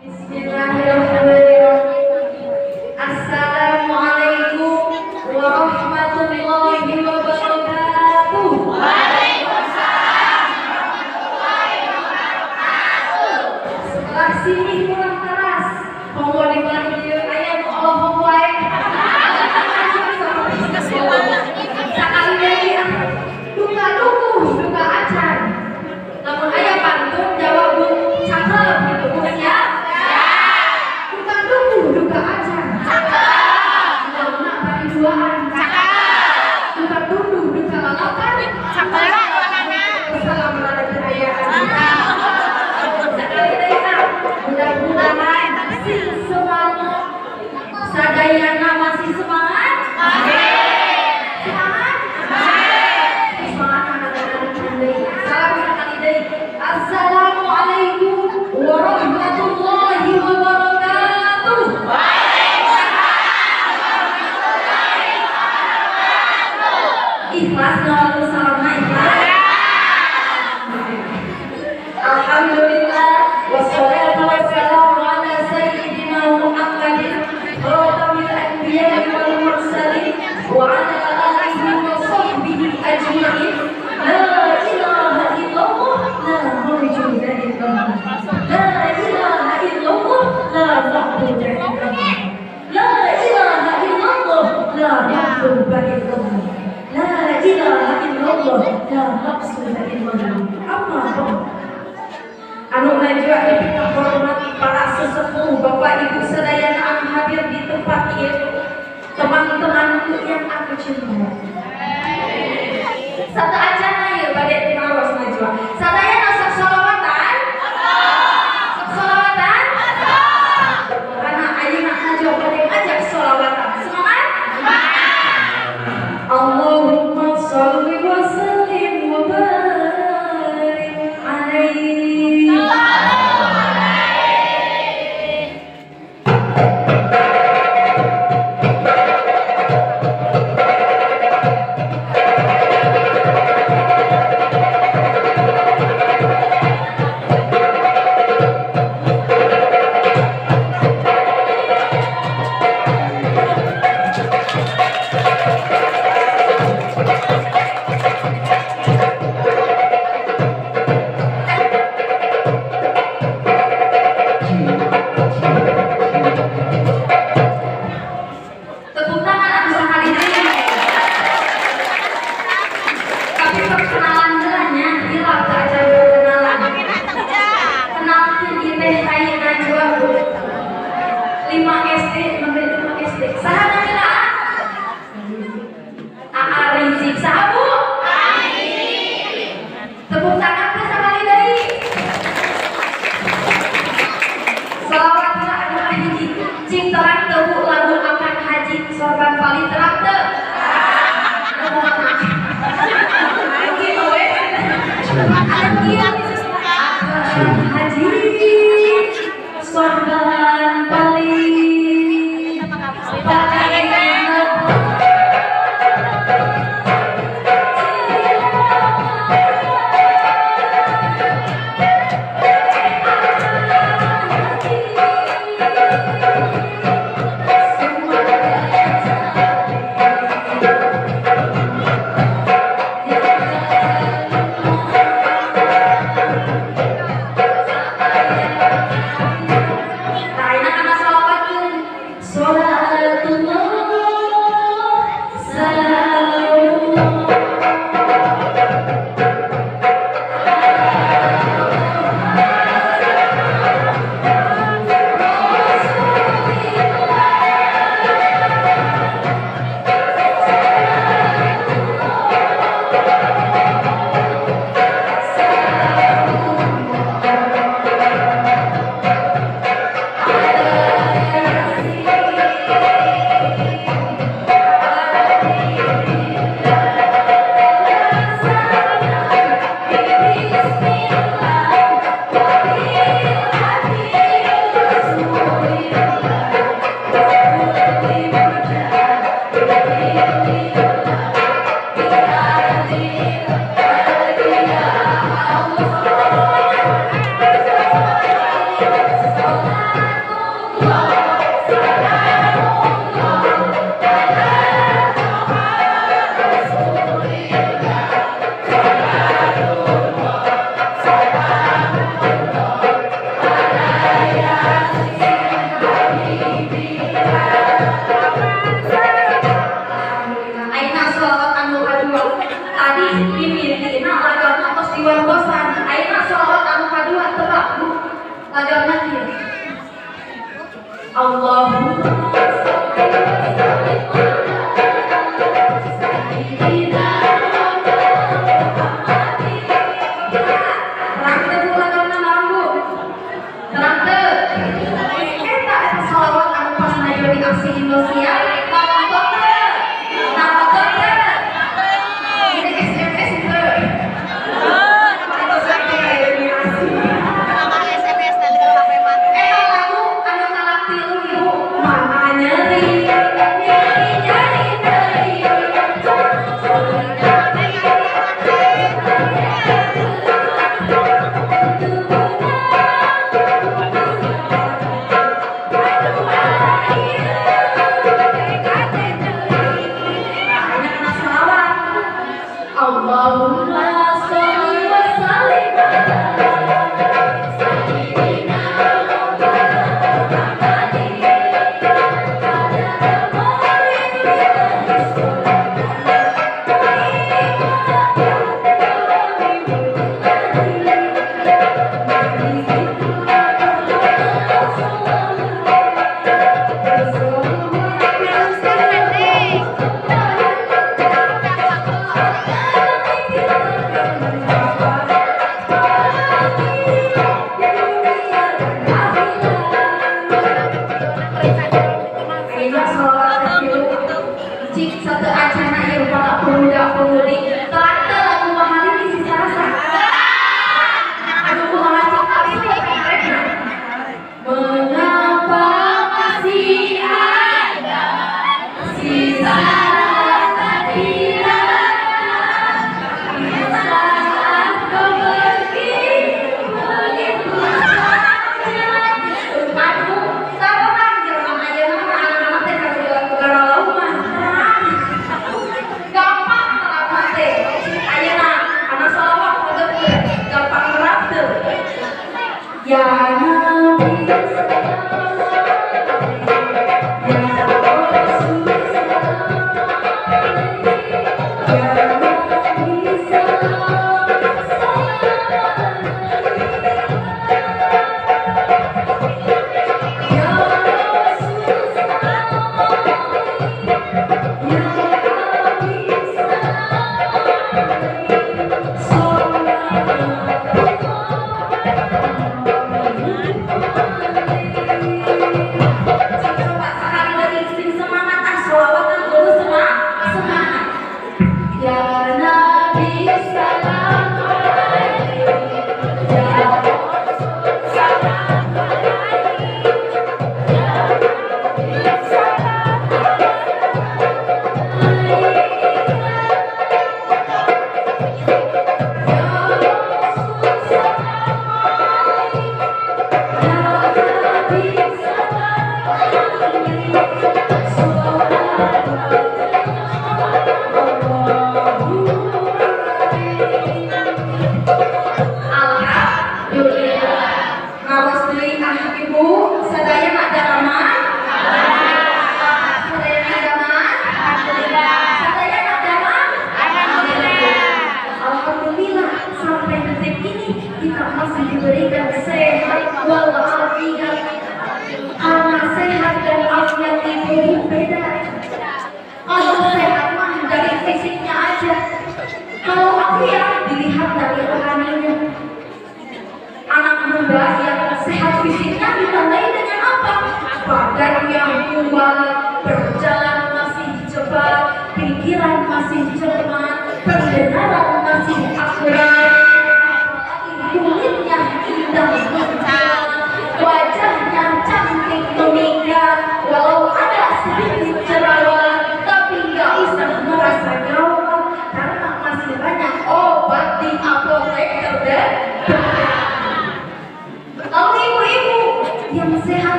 Bismillahirrahmanirrahim. Assalamualaikum warahmatullahi wabarakatuh. Sebelah sini kurang keras. Monggo dibalik dia aya nu Allah wae. Sakali deui duka dukuh, duka acan. Lamun aya pantun jawab Bu cakep gitu Bu siap. Duka dukuh, duka acan. Cakep. Lamun bari duaan. Cakep. Duka dukuh, duka lalapan. Cakep. Assalamualaikum mudah-mudahan masih semangat. Sadayana masih semangat. Semangat. Semangat anak-anak deui. Salam sakali deui. Assalamualaikum warahmatullahi wabarakatuh. Ikhlas nol salamna ikhlas. Alhamdulillah wassalatu wassalamu ala sayyidina Muhammadin khatamil anbiya'i wal mursalin wa ala alihi wa sahbihi ajma'in. La ilaha illallah la mawjuda illallah. La ilaha illallah la ma'budu illallah. La ilaha illallah la mahbuba illallah. La ilaha illallah la maqsuda illallah. Amma ba'd. Anu najwa kita hormati para sesepuh, Bapak Ibu sadayana anu hadir di tempat ieu, teman-temanku yang aku cintai. Satu aja ieu bade maros najwa. Sadayana sok sholawatan? Sok sholawatan? Karena ayeuna najwa bade ngajak sholawatan. Semangat? Allahumma sholli wa sallim wa barik alaihi.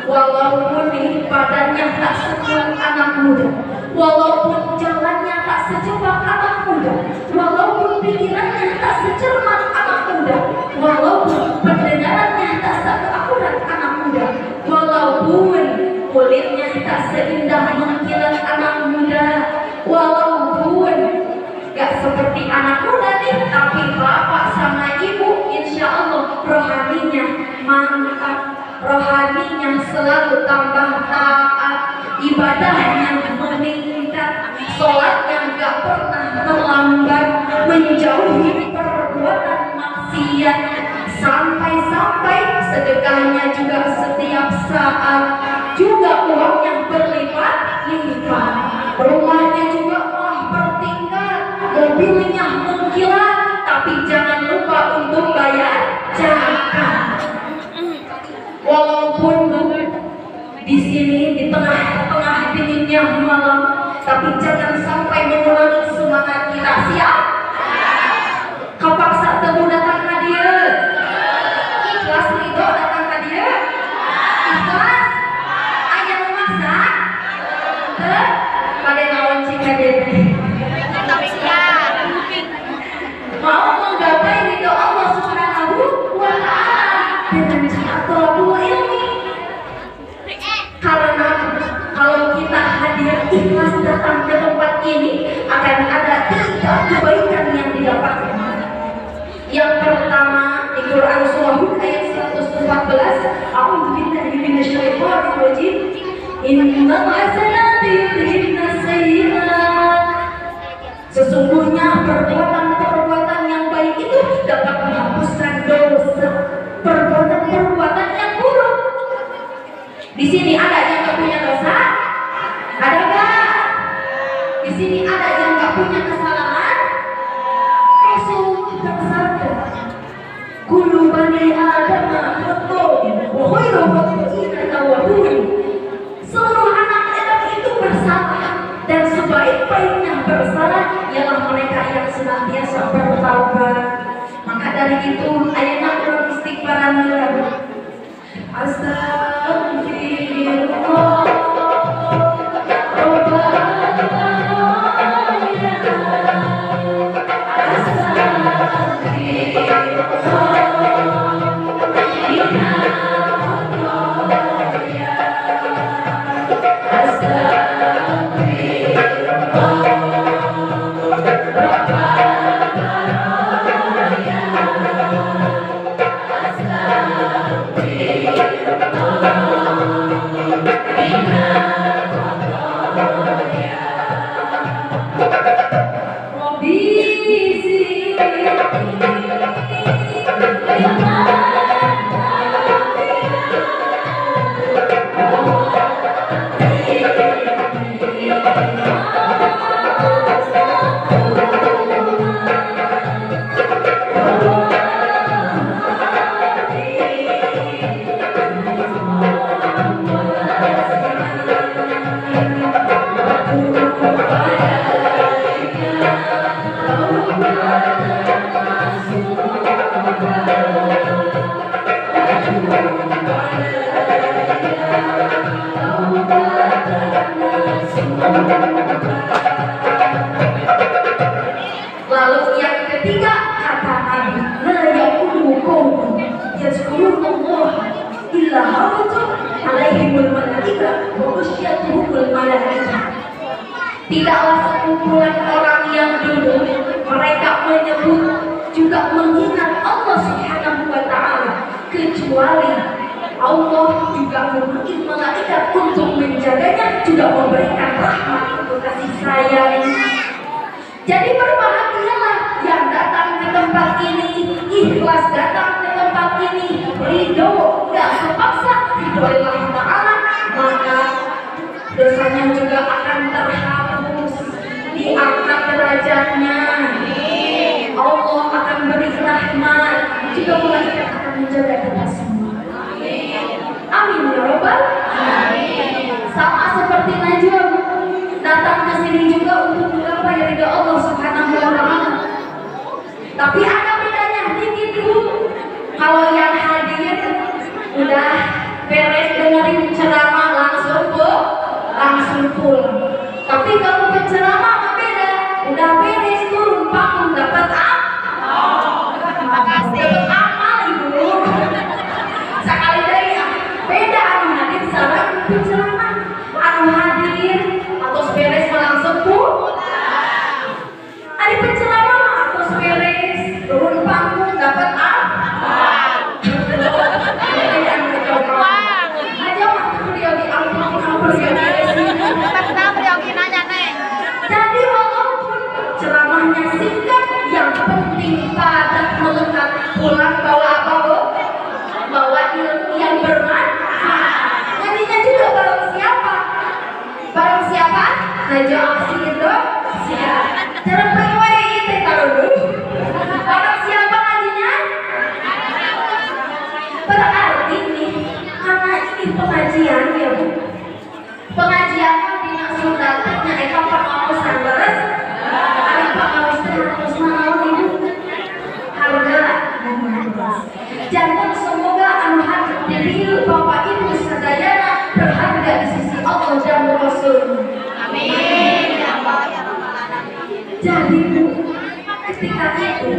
Walaupun nih badannya tak sekuat anak muda, walaupun jalannya tak secepat anak muda, walaupun pikirannya tak secermat anak muda, walaupun pendengarannya tak seakurat anak muda, walaupun kulitnya tak seindah mengkilat anak muda, walaupun gak seperti anak muda nih, tapi bapak sama ibu insya Allah rohaninya mantap, rohaninya selalu tambah taat, ibadahnya meningkat, sholatnya gak pernah terlambat, menjauhi perbuatan maksiat, sampai-sampai sedekahnya juga setiap saat, juga uangnya berlipat-lipat, rumahnya juga malah bertingkat, mobilnya mengkilat, tapi jangan lupa untuk bayar zakat. Walaupun di sini di tengah-tengah dinginnya malam, tapi jangan sampai mengurangi semangat kita. Siap? Kapaksa temu datang ke dia, ikhlas ridho datang ke dia, ikhlas ayah memaksa pada nawan cika dia mau menggapai ridho Allah Subhanahu wa ta'ala dengan atau ilmi. Karena kalau kita hadir ikhlas datang ke tempat ini, akan ada 3 kebaikan yang didapatkan. Yang pertama, di Quran surah Hud ayat 114, A'udzubillahi minasyaitonir rajim, Innal hasanati yudhibna sayyi'at. Sesungguhnya perbuatan-perbuatan yang baik itu dapat menghapuskan dosa perbuatan-perbuatan yang buruk. Di sini ada yang nggak punya dosa? Ada nggak? Di sini ada yang nggak punya kesalahan? Rasulullah bersabda, "Kullu bani Adam khata'un wa khairu khata'ina tawwabun." Seluruh anak Adam itu bersalah, dan sebaik-baiknya bersalah ialah mereka yang senantiasa bertaubat. Maka dari itu, ayeuna urang istighfaran heula. Astagfirullah. Lalu yang ketiga, kata Nabi, la yaqulu qawmun yazkurullah illa hawatu alaihimul malaika wa usyatuhumul malaika. Tidaklah sekumpulan orang yang dulu mereka menyebut juga mengingat Allah Subhanahu wa ta'ala, kecuali Allah juga memanggil malaikat untuk menjaganya, juga memberikan rahmat untuk kasih sayang. Jadi berbahagialah yang datang ke tempat ini, ikhlas datang ke tempat ini, ridho, gak terpaksa, ridho Allah Ta'ala, maka dosanya juga akan terhapus, diangkat derajatnya. Allah akan beri rahmat, juga malaikat akan menjaga kita semua. Amin ya Rabbal alamin. Sama seperti Najwa datang ke sini juga untuk menggapai ridha Allah Subhanahu wa ta'ala. Tapi ada bedanya dikit Bu. Kalau yang hadir udah beres dengerin ceramah langsung pulang. Tapi kalau penceramah beda, udah beres turun panggung dapat apa? Dapat amal Ibu. Sekali dari beda anu hadir sareng penceramah. Anu hadir atau beres langsung pulang. Ada penceramah atau beres turun panggung dapat apa? Aja mah dia di ampun ya Bu. Pengajian di Sunda nya eta pengawasan beres. Ari pengawasan harus naon Ibu? Harga. Jangan semoga anu hadir Bapak Ibu sadayana berharga di sisi Allah dan Rasul. Amin. Jadi Bu, ketika itu,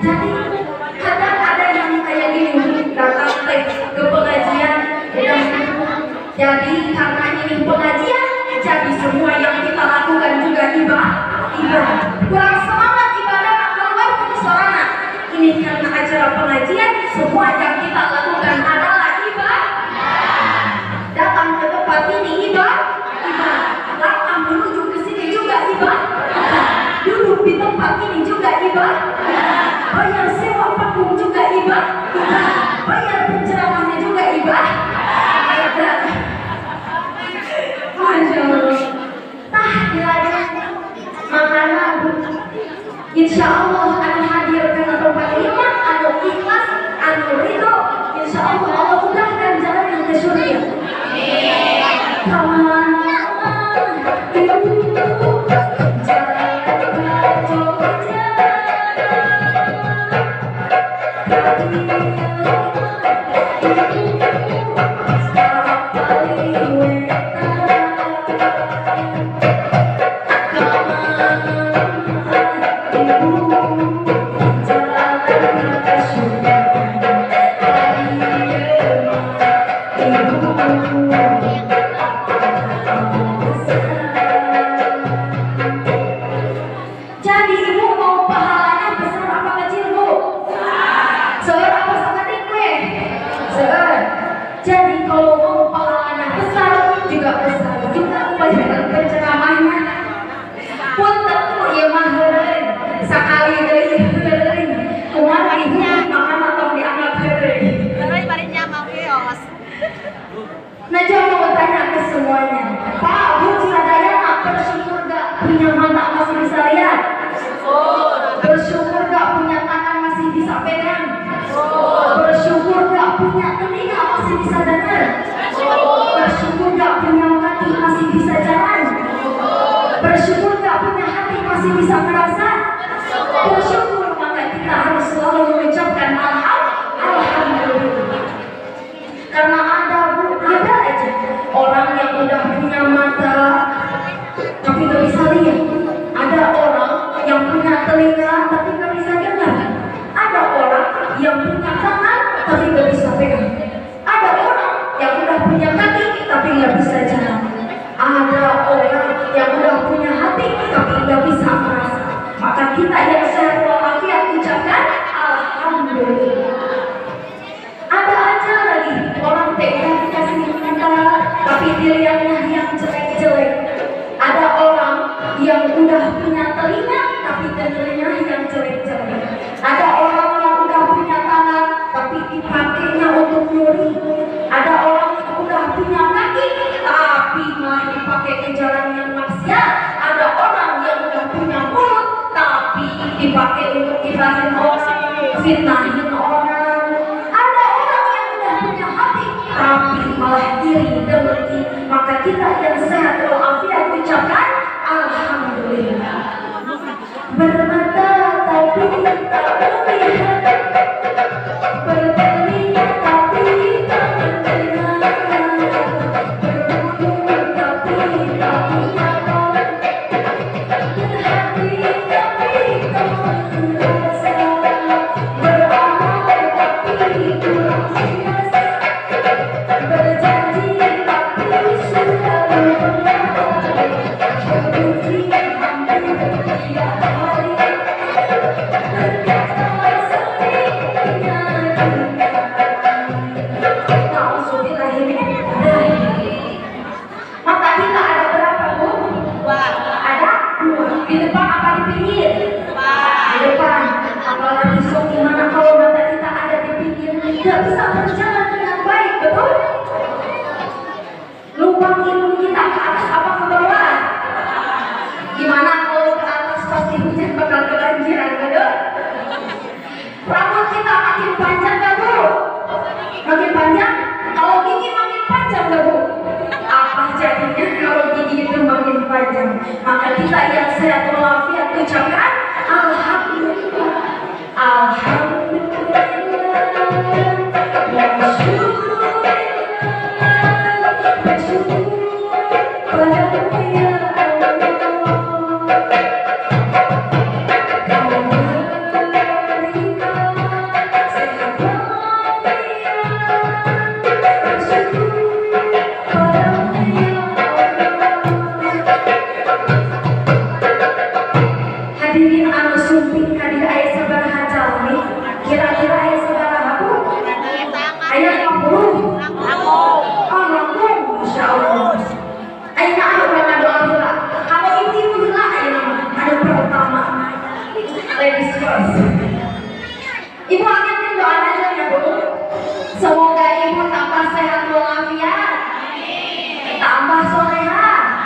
jadi kadang ada yang kayak gini datang ke pengajian dan jadi karena ini pengajian, jadi semua yang kita lakukan juga ibadah. Kurang semangat ibadah keluar ke sorana. Ini karena acara pengajian, semua yang kita lakukan adalah ibadah. Datang ke tempat ini ibadah. Datang menuju ke sini juga ibadah. Duduk di tempat ini juga ibadah. Bayar sewa panggung juga ibadah. Bayar penceramahnya juga ibadah. Masya Allah. Makanan insya Allah akan hadir ke tempat iman, anu ikhlas, anu ridho. Insya Allah Allah mudahkan jalan yang ke surga. Jadi Ibu mau pahalanya besar apa kecil Bu? Besar apa sama tinggi? Besar. Jadi kalau mau pahalanya besar juga besar juga banyak penceramahnya. Pun tentu ya mahal sekali dari kumaha Ibu makan atau dianggap hari. Terus barinya mau kios. Nah jangan mau tanya ke semuanya. Pak Bu sadayana bersyukur gak punya mata masih bisa lihat? Bersyukur gak punya tangan masih bisa pegang? Bersyukur gak punya telinga masih bisa dengar? Bersyukur gak punya kaki masih bisa jalan? Bersyukur gak punya hati masih bisa merasa? Bersyukur, maka kita harus selalu mengucapkan alhamdulillah. Karena ada aja orang yang udah punya mata tapi gak bisa lihat. Ada orang yang punya telinga tapi gak bisa dengar. Ada orang yang punya tangan tapi gak bisa pegang. Ada orang yang udah punya kaki tapi gak bisa jalan. Ada orang yang udah punya hati tapi gak bisa merasa. Maka kita yang sehat walafiat ucapkan alhamdulillah. Ada aja lagi orang tega kasih mata tapi dilihatnya yang jelek-jelek. Ada orang yang udah punya telinga tapi dengarnya yang jelek-jelek. Ada orang yang udah punya tangan tapi dipakainya untuk nyuri. Ada orang yang udah punya kaki tapi malah dipakai ke jalan yang maksiat. Ada orang yang udah punya mulut tapi dipakai untuk gibahin orang, fitnahin orang. Ada orang yang udah punya hati tapi malah iri dengki. Maka kita yang sehat walafiat ucapkan alhamdulillah. Bermata tapi tak melihat, bertelinga tapi tak mendengar, bermulut tapi tak punya kawan, berhati tapi tak merasa, beramal tapi kurang biasa, berjanji tapi sudah lupa. panjang. Maka kita yang sehat walafiat ucapkan alhamdulillah. Alhamdulillah. Wa syukurillah. Bersyukur padamu ya Allah. Kau memberikan sehat walafiat. Bersyukur padamu ya Allah. Hadirin anu sumping kadir aya sabaraha jalmi? Kira-kira aya sabaraha Bu? Aya 50. Oh, langsung, Masya Allah. Aina anu doa heula. Kalau ibu heula ayeuna anu pertama. Ladies first. Ibu amin doa aja ya Bu. Semoga ibu tambah sehat walafiat. Tambah soleha.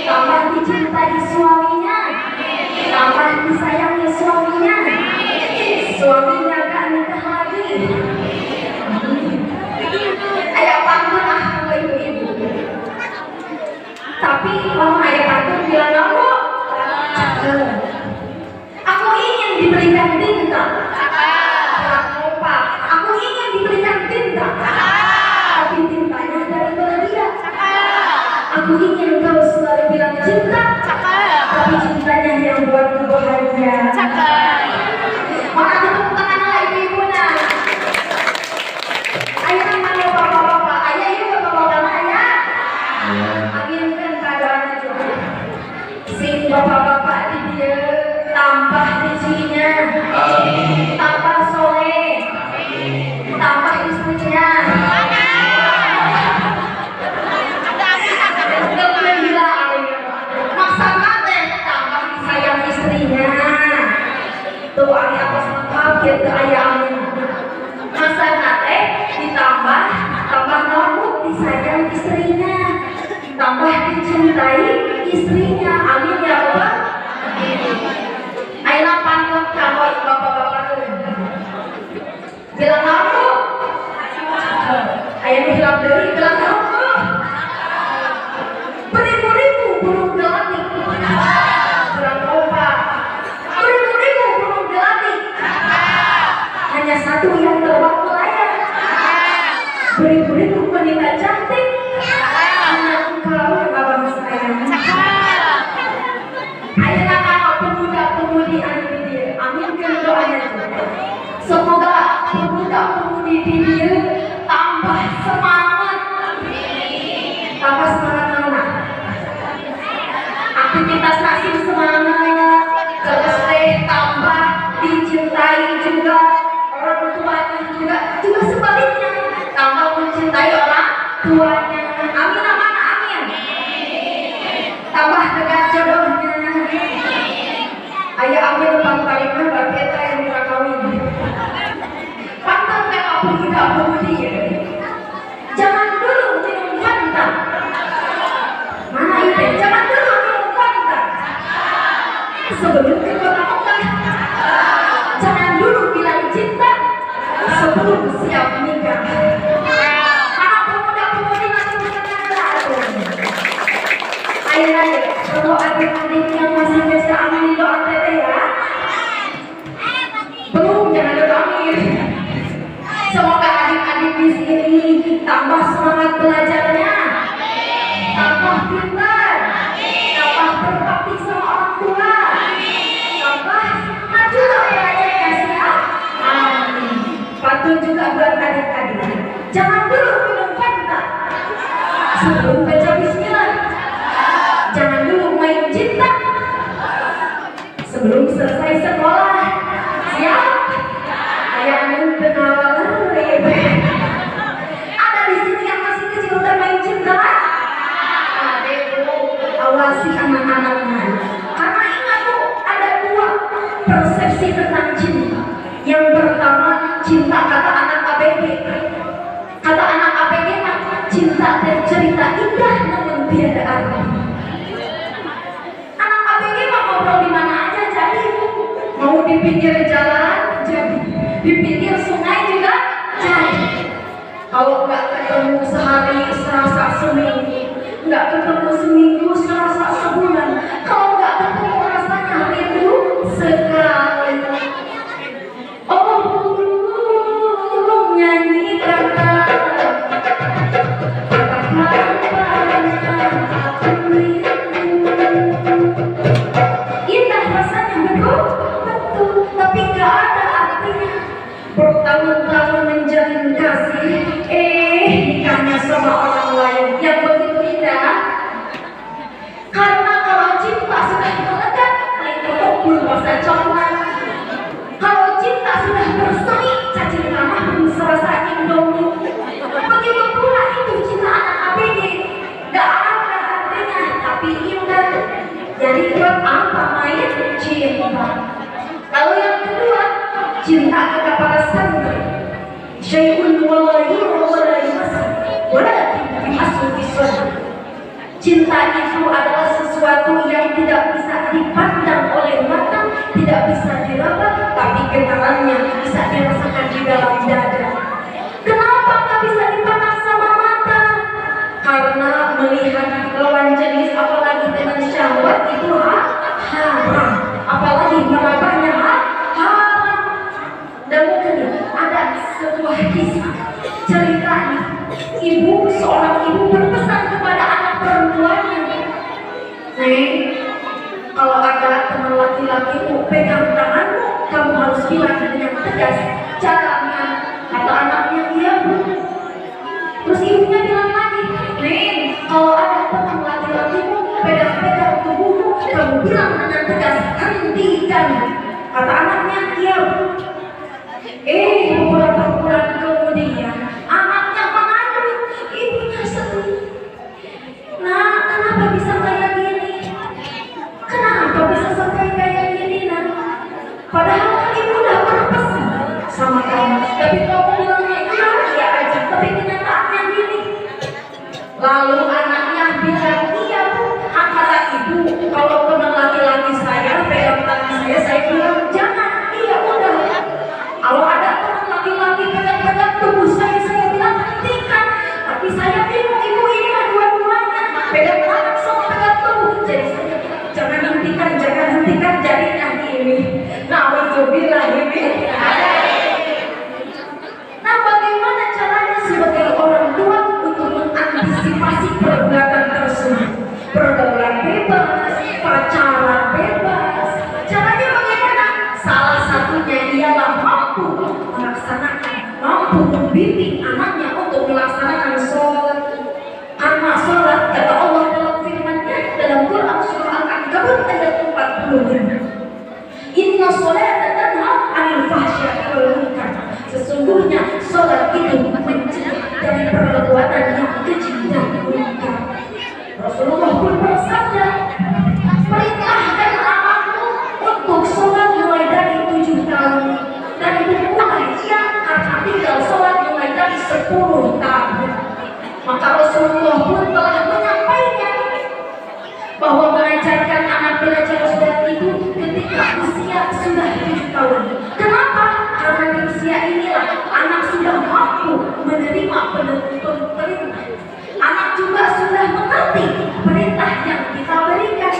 Tambah dicintai suaminya. Tambah disayangi suaminya. Suaminya gak nikah lagi. Ayah pantun ke ibu-ibu. Tapi mama ayah pantun bilang aku ingin diberikan bintang. Aku ingin diberikan bintang. Tapi bintangnya dari dia. Aku ingin kau selalu bilang cinta. Tapi cintanya yang buatku bahagia. Maka tepuk tangan lah ibu-ibu nah. Ayah mana bapak-bapak? Ayah ibu bapak-bapak ayah. Aminkan keadaannya juga. Sing bapak-bapak di dia tambah rezekinya, tambah soleh, tambah istrinya. Gembira maksana teh tambah disayang istrinya. Tuh ari atas lengkap gitu ayah amin. Maksana teh ditambah rambut disayang istrinya, tambah dicintai istrinya. Amin ya Allah. Aina pantun kalau bapak-bapak bilang aku ayah bilang dari bilang aku beribu-ribu burung gelatik kurang obat, beribu-ribu burung gelatik hanya satu yang terbang melayang, beribu-ribu wanita cantik hanya engkau yang abang sayang. Ayeuna kana pemuda-pemudi anu di dieu, aminkeun doanya. Semoga pemuda-pemudi di dieu tambah semangat. Tambah semangat naon? Aktivitas nasib semangat, terus teh tambah dicintai juga orang tuanya juga sebaliknya tambah mencintai orang tuanya. Amin amin amin. Tambah dekat jodohnya. Ayah ambil pangkalingan bagi eta yang kawin. Pantun ka pemuda-pemudi ya. Jangan dulu minum Fanta. Mana itu? Jangan dulu minum Fanta. Sebelum ke kota Mekah. Jangan dulu bilang cinta sebelum siap nikah. Para pemuda-pemudi masih berkenaan. Ayo kalau adik-adik yang masih kecil amin doa teteh ya. Belum, jangan doa amin. Semoga adik-adik di sini tambah semangat belajarnya, tambah pintar, tambah berbakti sama orang tua, tambah maju belajar kasih amin. Pantun juga buat adik-adik. Jangan dulu minum Fanta sebelum baca bismillah. Jangan dulu main cinta sebelum selesai sekolah. Siap? Ayah anu kenalan ada di sini yang masih kecil udah main cinta. Awasi anak-anaknya. Karena ingat Bu, ada dua persepsi tentang cinta. Yang pertama, cinta kata anak ABG. Kata anak ABG mah cinta cerita indah namun tiada arti. Ngobrol di mana aja jadi, mau di pinggir jalan jadi, di pinggir sungai juga jadi. Kalau nggak ketemu sehari serasa seminggu, nggak ketemu seminggu serasa sebulan. cinta. Lalu yang kedua, cinta kepada santri. Syai'un wala yura wala yumasa walakin bihasul bisana. Cinta itu adalah sesuatu yang tidak bisa dipandang oleh mata, tidak bisa diraba, tapi getarannya bisa dirasakan di dalam dada. Kenapa nggak bisa dipandang sama mata? Karena melihat lawan jenis apalagi dengan syahwat itu haram, apalagi merabanya haram. Dan mungkin ada sebuah kisah cerita seorang ibu berpesan kepada anak perempuannya, "Neng, kalau ada teman laki-lakimu pegang tanganmu, kamu harus bilang dengan tegas caranya." Kata anaknya, "Iya Bu." Terus ibunya bilang lagi, "Neng, kalau ada teman laki-lakimu pegang-pegang tubuhmu, kamu bilang dengan tegas hentikan." Kata anaknya, "Iya Bu." Beberapa bulan kemudian anaknya mengadu, ibunya sedih. "Nah, kenapa bisa kayak gini? Kenapa bisa sampai kayak gini, Nak? Padahal kan ibu udah berpesan sama kamu, tapi kamu bilangnya iya aja, tapi kenyataannya gini." Lalu anaknya bilang, "Iya Bu, kata ibu, kalau teman laki-laki saya pegang tangan saya bilang jangan. Iya udah. Kalau ada teman laki-laki pegang-pegang tubuh saya bilang hentikan. Tapi saya bingung, ibu ini mah dua-duanya pegang tangan sama pegang tubuh. Jadi saya jangan hentikan, jadinya ini." Nauzubillah ini. Nah, bagaimana caranya sebagai orang tua untuk mengantisipasi perbuatan tersebut? Pergaulan bebas, pacaran bebas. Caranya bagaimana? Salah satunya ialah mampu membimbing anaknya untuk melaksanakan sholat. Karena sholat, kata Allah dalam firman-Nya dalam Quran surah Al-Ankabut ayat 45, "Inna sholata tanha 'anil fahsya'i wal munkar." Sesungguhnya sholat itu mencegah dari perbuatan yang keji dan munkar. Rasulullah pun bersabda, "Perintahkan anakmu untuk sholat mulai dari 7 tahun dan dimulai karena tinggal sholat mulai dari 10 tahun." Maka Rasulullah pun telah menyampaikan bahwa mengajarkan anak belajar sholat itu ketika usia sudah 7 tahun. Kenapa? Karena di usia inilah anak sudah mampu menerima perintah. Anak juga sudah mengerti perintah yang kita berikan.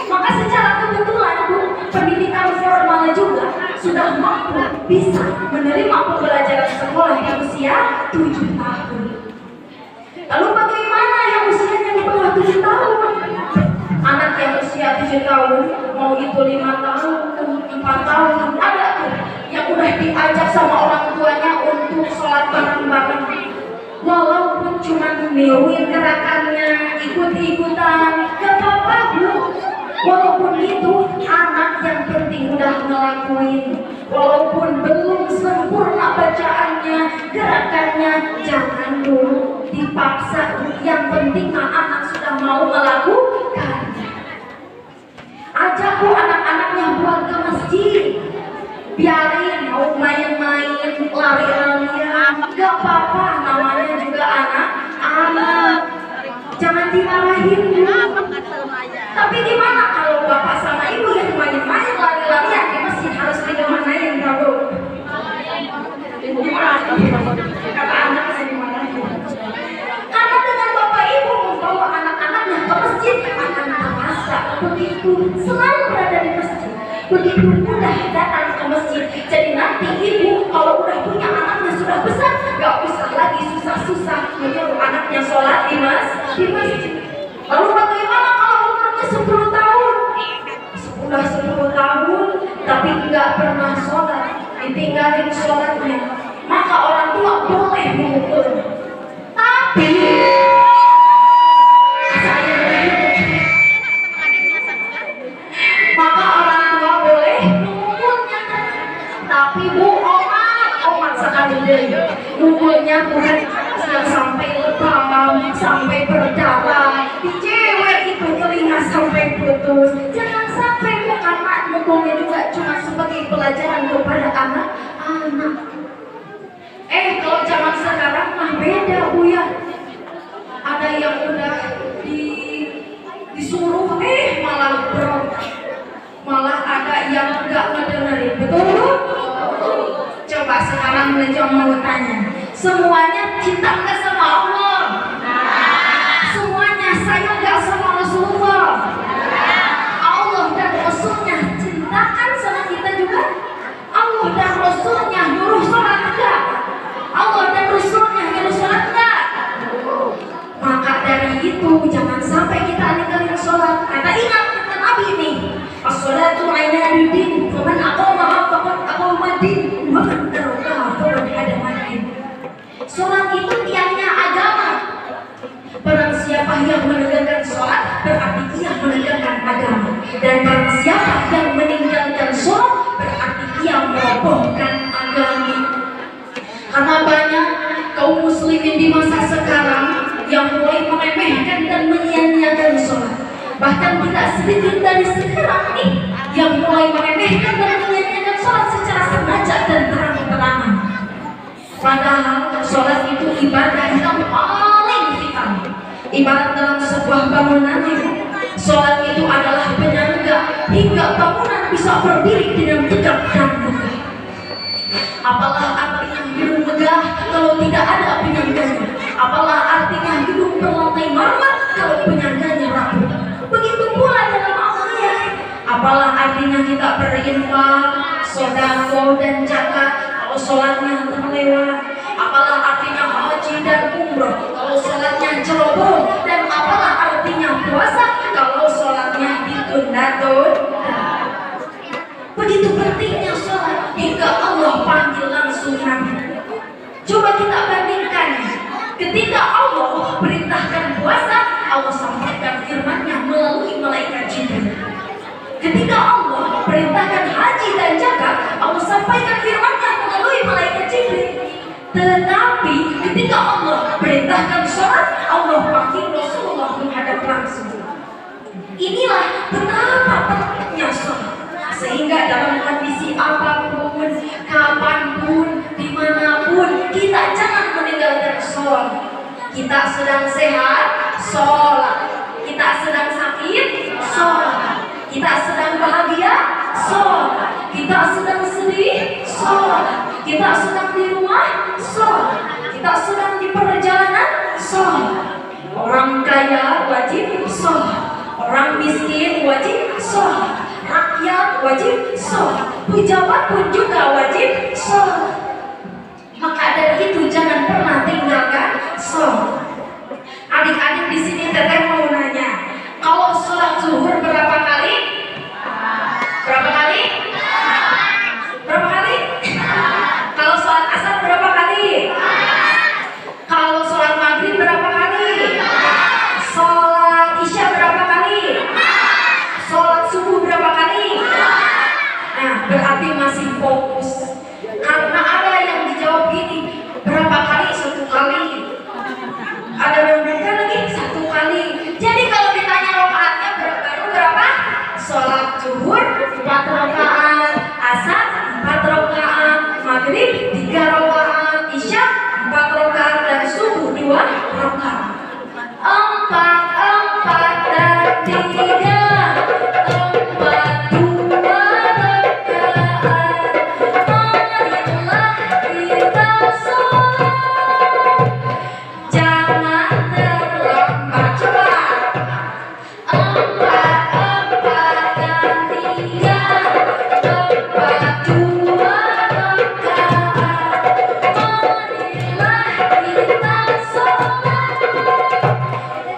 Maka secara kebetulan Bu, pendidikan formal juga sudah mampu bisa menerima pembelajaran sekolah di usia 7 tahun. Lalu bagaimana yang usianya di bawah 7 tahun? Anak yang usia 7 tahun, mau itu 5 tahun, 4 tahun, ada tuh yang udah diajak sama orang tuanya untuk sholat bareng-bareng. Walaupun cuma niruin gerakannya, ikut-ikutan, gak apa-apa Bu. Walaupun itu anak yang penting udah ngelakuin. Walaupun belum sempurna bacaannya, gerakannya, jangan dulu dipaksa. Yang penting anak sudah mau melakukannya. Ajak Bu anak-anaknya buat ke masjid. Biarin mau main-main, lari-larian, gak apa-apa, namanya juga anak-anak. Jangan dimarahin Bu. Tapi gimana kalau bapak sama ibu yang main-main, lari-larian di masjid harus dimarahin kamu? Kata anak saya dimarahin. Karena dengan bapak ibu membawa anak-anaknya ke masjid akan terasa begitu senang berada di masjid, begitu mudah datang ke masjid. Jadi nanti ibu kalau udah punya anaknya sudah besar, gak usah lagi susah-susah menyuruh anaknya sholat di masjid. Lalu bagaimana kalau umurnya 10 tahun? Sudah 10 tahun tapi nggak pernah sholat, ditinggalin sholatnya, maka orang tua boleh mengukur. Tapi maka orang tua boleh mengukurnya. Tapi Bu, omat sekali deh. Mengukurnya bukan yang sampai lebam, sampai berdarah. Di cewek itu telinga sampai putus. Jangan sampai karena mukul pelajaran kepada anak-anak. Kalau zaman sekarang mah beda Bu ya. Ada yang udah disuruh malah berontak. Malah ada yang enggak ngedengerin. Betul Bu? Coba sekarang belajar mau tanya, semuanya cinta nggak sama Allah? Semuanya sayang nggak sama Rasulullah? Allah dan Rasulnya cintakan sama kita juga? Allah dan Rasulnya nyuruh sholat enggak? Allah dan Rasulnya nyuruh sholat enggak? Maka dari itu jangan sampai kita ninggalin sholat. Kata ingat kata Nabi nih, as-sholatu imaduddin, faman aqamaha faqad aqamaddin, wa man tarakaha faqad hadamaddin. Sholat itu tiangnya agama. Barang siapa yang menegakkan sholat berarti ia menegakkan agama. Dan barang siapa yang meninggalkan sholat berarti ia merobohkan agama. Karena banyak kaum muslimin di masa sekarang yang mulai meremehkan dan menyia-nyiakan sholat. Bahkan tidak sedikit dari sekarang nih yang mulai meremehkan dan menyia-nyiakan sholat secara sengaja dan terang-terangan. Padahal sholat itu ibadah yang paling vital. Ibarat dalam sebuah bangunan, sholat itu adalah penyangga hingga bangunan bisa berdiri dengan tegak dan megah. Apalah artinya gedung megah kalau tidak ada penyangganya? Apalah artinya gedung berlantai marmer kalau penyangganya rapuh? Begitu pula dalam amalnya. Apalah artinya kita berinfak, sedekah dan zakat kalau sholatnya terlewat? Apalah artinya haji dan umroh kalau sholatnya ceroboh? Dan apalah artinya puasa kalau sholatnya ditunda-tunda? Begitu pentingnya sholat hingga Allah panggil langsung Nabi. Coba kita bandingkan, ketika Allah perintahkan puasa, Allah sampaikan firman-Nya melalui malaikat Jibril. Ketika Allah perintahkan haji dan zakat, Allah sampaikan firman-Nya melalui malaikat Jibril. Tetapi ketika Allah perintahkan sholat, Allah panggil Rasulullah menghadap langsung. Inilah betapa pentingnya sholat. Sehingga dalam kondisi apapun, kapanpun, dimanapun, kita jangan meninggalkan sholat. Kita sedang sehat, sholat. Kita sedang sakit, sholat. Kita sedang bahagia, sholat. Kita sedang sedih, sholat. Kita sedang di rumah, sholat. Kita sedang di perjalanan, sholat. Orang kaya wajib sholat. Orang miskin wajib sholat. Rakyat wajib sholat. Pejabat pun juga wajib sholat. Maka dari itu jangan pernah tinggalkan sholat. Adik-adik di sini teteh mau nanya, kalau sholat zuhur berapa kali? Berapa kali? Berapa kali? Kalau sholat asar berapa kali? Kalau sholat maghrib berapa kali? Sholat isya berapa kali? Sholat subuh berapa kali? Nah, berarti masih fokus. Karena ada yang dijawab gini, berapa kali? 1 kali. Ada yang bukan lagi 1 kali. Jadi kalau ditanya rakaatnya berapa? Sholat zuhur 4 rakaat, asar 4 rakaat, maghrib 3 rakaat, isya 4 rakaat, dan subuh 2 rakaat. 4 dan 3.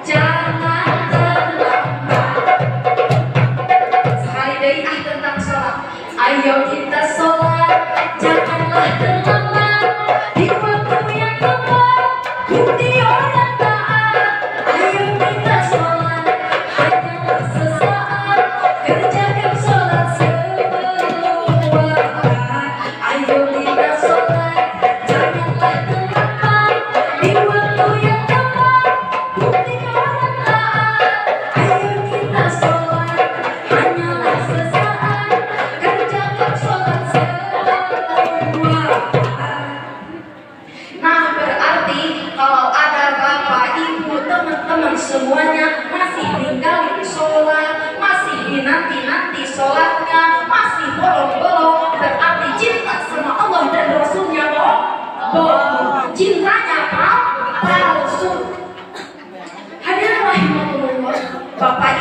Jangan terlambat.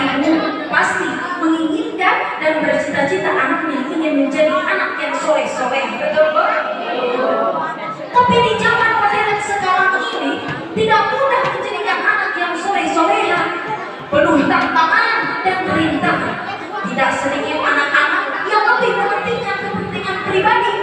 ibu pasti menginginkan dan bercita-cita anaknya ingin menjadi anak yang soleh-soleh, betul Bu? Tapi di zaman modern sekarang ini tidak mudah menjadikan anak yang soleh-soleha, penuh tantangan dan rintangan. Tidak sedikit anak-anak yang lebih mementingkan kepentingan pribadi,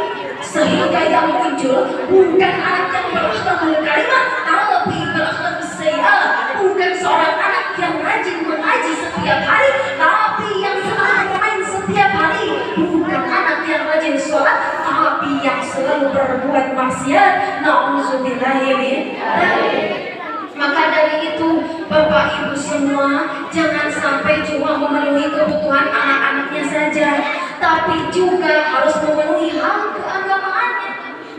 sehingga yang muncul bukan anak yang berakhlakul karimah, tapi berakhlakul sayyi'ah. Bukan seorang anak yang rajin mengaji setiap hari, tapi yang selalu main setiap hari. Bukan anak yang rajin sholat, tapi yang selalu berbuat maksiat. Na'udzubillahi min dzalik. Maka dari itu, Bapak Ibu semua, jangan sampai cuma memenuhi kebutuhan anak-anaknya saja, tapi juga harus memenuhi hal keagamaannya.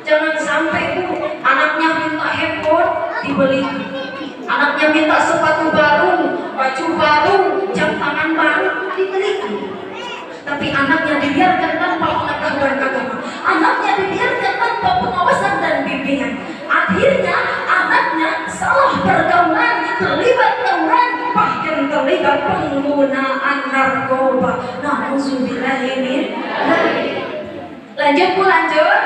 Jangan sampai Bu, anaknya minta handphone dibeli, anaknya minta sepatu baru, baju baru, jam tangan baru dibeli, tapi anaknya dibiarkan tanpa pengetahuan agama, anaknya dibiarkan tanpa pengawasan dan bimbingan. Akhirnya anaknya salah pergaulan, terlibat tawuran, bahkan terlibat penggunaan narkoba. Na'udzubillahi min dzalik. Lanjut Bu, lanjut.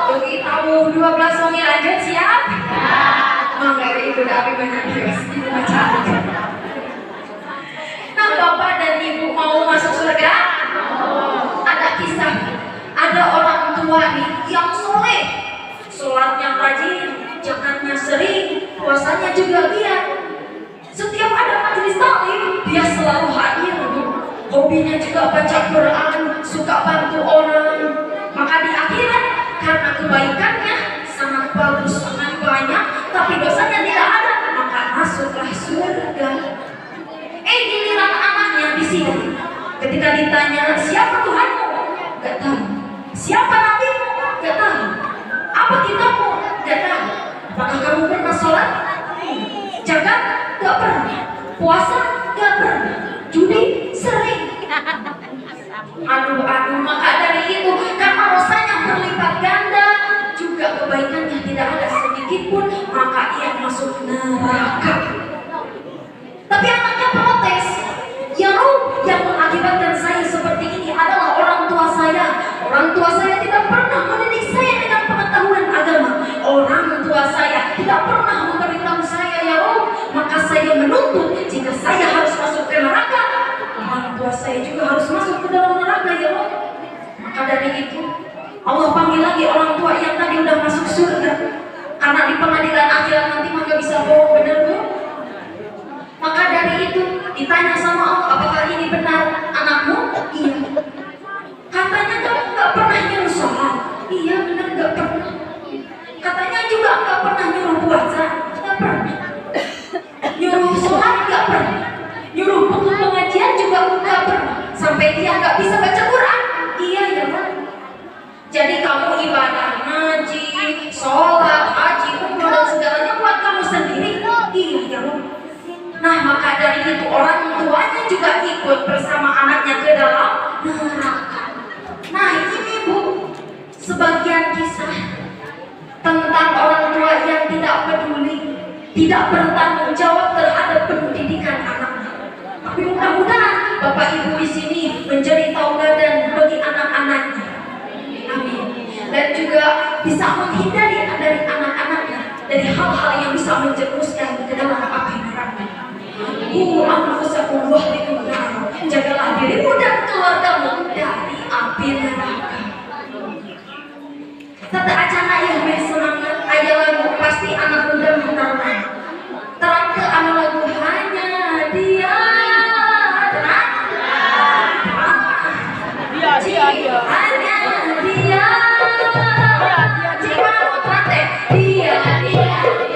Bagi tahu 12 wangi, lanjut, siap? Mangga Ibu dari banyak bios. Ibu baca. Nah, Bapak dan Ibu mau masuk surga? Ada kisah, ada orang tua nih yang soleh, sholatnya rajin, zakatnya sering, puasanya juga giat. Setiap ada majelis taklim, dia selalu hadir. Hobinya juga baca Quran, suka bantu orang. Maka di akhirat, karena kebaikannya sangat bagus, sangat banyak, tapi dosanya tidak ada, maka masuklah surga. Giliran anaknya di sini, ketika ditanya siapa Tuhanmu, gak tahu. Siapa nabimu, gak tahu. Apa kitabmu, gak tahu. Apakah kamu pernah sholat? Zakat? Gak pernah. Puasa? Gak pernah. Judi? Sering. Aduh, maka dari itu, karena dosanya berlipat ganda, juga kebaikannya tidak ada sedikit pun, maka ia masuk neraka. Tapi anaknya protes, ya Rob, yang mengakibatkan saya seperti ini adalah orang tua saya. Orang tua saya tidak pernah mendidik saya dengan pengetahuan agama. Orang tua saya tidak pernah memberitahu saya, ya Rob, maka saya menuntut jika saya harus masuk ke neraka, orang tua saya juga harus masuk ke dalam neraka, ya Rob. Maka dari itu, Allah panggil lagi orang tua yang tadi udah masuk surga, karena di pengadilan akhirat nanti maka bisa bohong, benar Bu? Maka dari itu ditanya sama Allah, apakah ini benar anakmu? Iya. Katanya kamu nggak pernah nyuruh sholat. Iya benar, nggak pernah. Katanya juga nggak pernah nyuruh puasa. Nggak pernah. Nyuruh sholat nggak pernah. Nyuruh pengajian juga nggak pernah. Sampai dia nggak bisa baca Quran. Iya ya Pak. Jadi kamu ibadah ngaji, sholat, haji, umroh dan segalanya buat kamu sendiri. Iya ya Pak. Nah, maka dari itu orang tuanya juga ikut bersama anaknya ke dalam neraka. Nah, ini Bu, sebagian kisah tentang orang tua yang tidak peduli, tidak bertanggung jawab terhadap pendidikan anaknya. Tapi mudah-mudahan Bapak Ibu di sini menjadi tauladan bagi anak-anaknya. Amin. Dan juga bisa menghindari dari anak-anaknya dari hal-hal yang bisa menjerumuskan ke dalam api neraka. Anfusakum wahlikum nar. Jagalah dirimu dan keluargamu dari api neraka. Tata acana yang semangat ayah lagu pasti anak muda mengenalnya. Terang ke anak lagu hanya dia. Terang. Dia. Hanya dia. Jiwa mate. Dia. Hanya dia.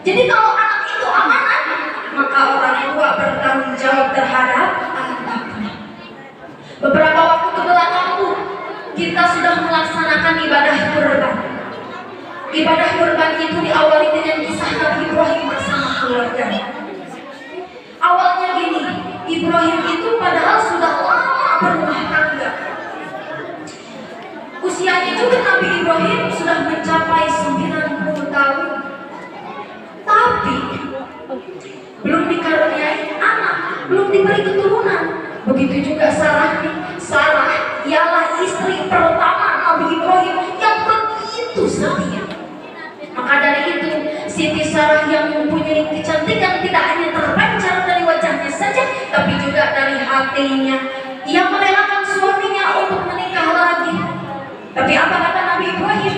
Jadi kalau anak itu amanat, maka orang tua bertanggung jawab terhadap anak-anaknya. Beberapa waktu kebelakang kita sudah melaksanakan ibadah kurban. Ibadah kurban itu diawali dengan kisah Nabi Ibrahim bersama keluarganya. Awalnya gini, Ibrahim itu padahal sudah lama berumah tangga. Usianya juga Nabi Ibrahim sudah mencapai 90 tahun. Tapi belum dikaruniai anak, belum diberi keturunan. Begitu juga Sarah. Sarah ialah istri pertama Nabi Ibrahim yang begitu setia. Maka dari itu, Siti Sarah yang mempunyai kecantikan tidak hanya terpancar dari wajahnya saja, tapi juga dari hatinya. Ia merelakan suaminya untuk menikah lagi. Tapi apa kata Nabi Ibrahim?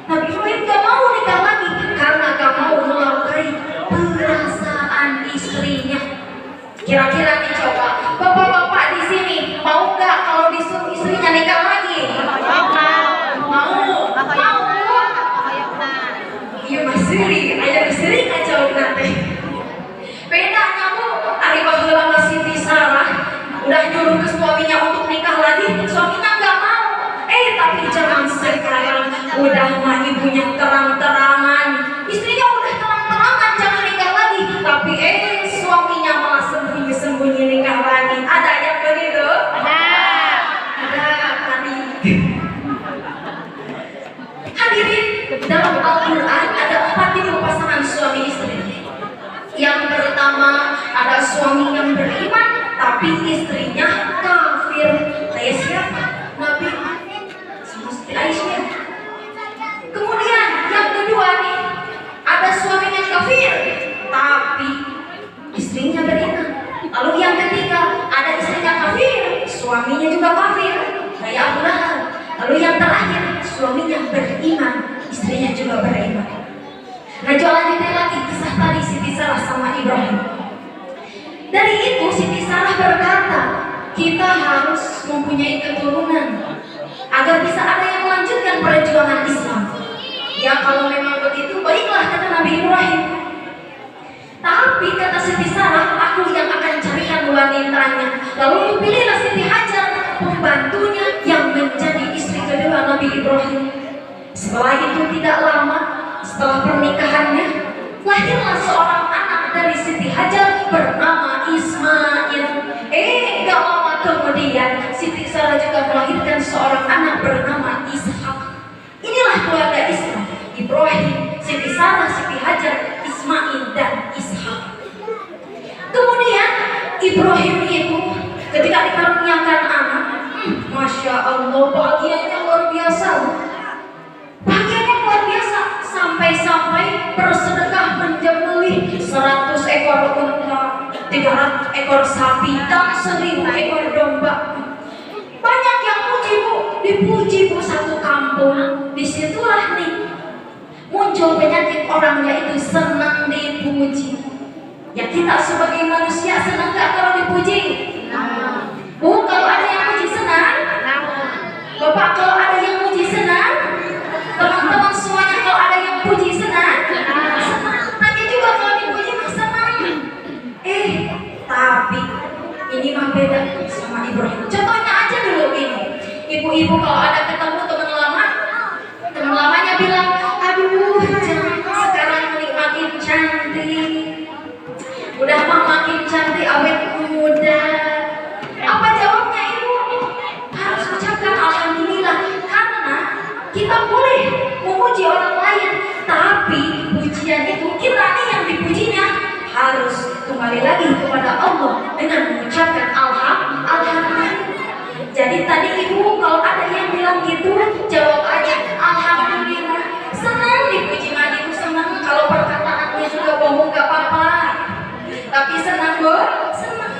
Nabi Ibrahim gak mau nikah lagi karena gak mau melukai perasaan istrinya. Kira-kira nih coba, bapak-bapak di sini mau gak kalau disuruh istrinya nikah lagi? Mau. Iya Mas Siri, ayah Siri nggak jauh nanti. Bedanya hari baheula Mas Siti Sarah udah nyuruh ke suaminya untuk nikah lagi, suaminya nggak mau. Tapi jangan sekarang udah mah ibunya terang-terangan, istrinya udah terang-terangan jangan nikah lagi, tapi suaminya malah sembunyi-sembunyi nikah lagi. Ada yang begitu? Ada tadi. Hadirin, dalam Al-Quran ada 4 tipe pasangan suami istri. Yang pertama ada suami yang beriman tapi istrinya kafir. Kayak siapa? Nabi sama Siti Aisyah. Kemudian yang kedua nih, ada suaminya kafir tapi istrinya beriman. Lalu yang ketiga ada istrinya kafir, suaminya juga kafir. Kayak Abu Lahab. Lalu yang terakhir, suaminya beriman, istrinya juga beriman. Nah, lanjutin lagi kisah tadi Siti Sarah sama Ibrahim. Dari itu Siti Sarah berkata, kita harus mempunyai keturunan agar bisa ada yang melanjutkan perjuangan Islam. Ya kalau memang begitu, baiklah kata Nabi Ibrahim. Tapi kata Siti Sarah, aku yang akan carikan wanitanya. Lalu dipilihlah Siti Hajar, pembantunya yang menjadi istri kedua Nabi Ibrahim. Setelah itu tidak lama, setelah pernikahannya, lahirlah seorang anak dari Siti Hajar bernama Ismail. Gak lama kemudian Siti Sarah juga melahirkan seorang anak bernama Ishak. Inilah keluarga Islam: Ibrahim, Siti Sarah, Siti Hajar, Ismail dan Ishak. Kemudian Ibrahim itu ketika dikaruniakan anak, Masya Allah, bahagianya luar biasa. Bahagianya luar biasa, sampai-sampai bersedekah menjembelih 100 ekor unta, 300 ekor sapi, dan 1000 ekor domba. Banyak yang puji bu, dipuji bu satu kampung. Disitulah nih muncul penyakit orang, yaitu senang dipuji. Ya kita sebagai manusia senang gak kalau dipuji? Bu, kalau ada yang puji senang? Bapak kalau ada yang puji senang? Teman-teman semuanya kalau ada yang puji senang? Senang. Nanti juga kalau dipuji senang. Tapi ini mah beda sama Ibrahim. Contohnya aja dulu ini. Ibu-ibu kalau ada ketemu teman lamanya bilang, aduh jangan sekarang makin cantik. Udah mah makin cantik, awet muda. Apa jawabnya ibu? Harus ucapkan alhamdulillah, karena kita boleh memuji orang lain, tapi pujian itu kita nih yang dipujinya harus kembali lagi kepada Allah dengan mengucapkan alhamdulillah. Jadi tadi ibu kalau ada yang bilang gitu, jawab aja alhamdulillah. Senang dipuji mah ibu senang, kalau perkataannya juga bohong gak apa-apa. Tapi senang bu, senang.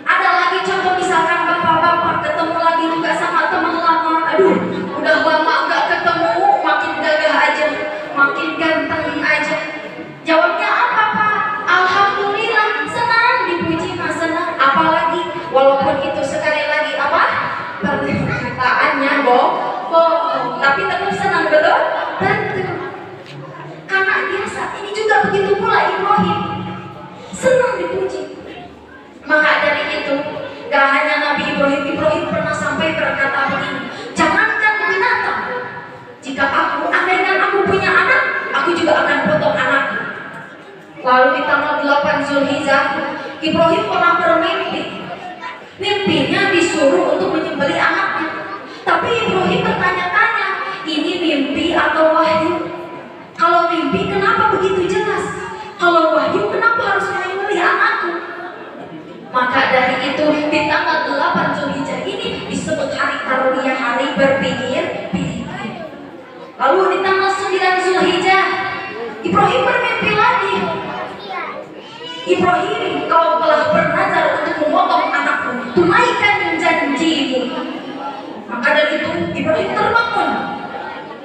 Ada lagi contoh misalkan bapak-bapak ketemu lagi juga sama teman lama. Aduh, udah lama gak ketemu, makin gagah aja, makin ganteng Lalu di tanggal 8 Zulhijjah, Ibrahim pernah bermimpi. Mimpinya disuruh untuk menyembelih anaknya. Tapi Ibrahim bertanya-tanya, ini mimpi atau wahyu? Kalau mimpi kenapa begitu jelas? Kalau wahyu kenapa harus menyembelih anakku? Maka dari itu di tanggal 8 Zulhijjah ini disebut hari tarwiyah, hari berpikir. Lalu di tanggal 9 Zulhijjah, Ibrahim bermimpi lagi. Ibrahim, kau telah bernazar untuk memotong anakku, tunaikan janjimu. Maka dari itu Ibrahim terbangun.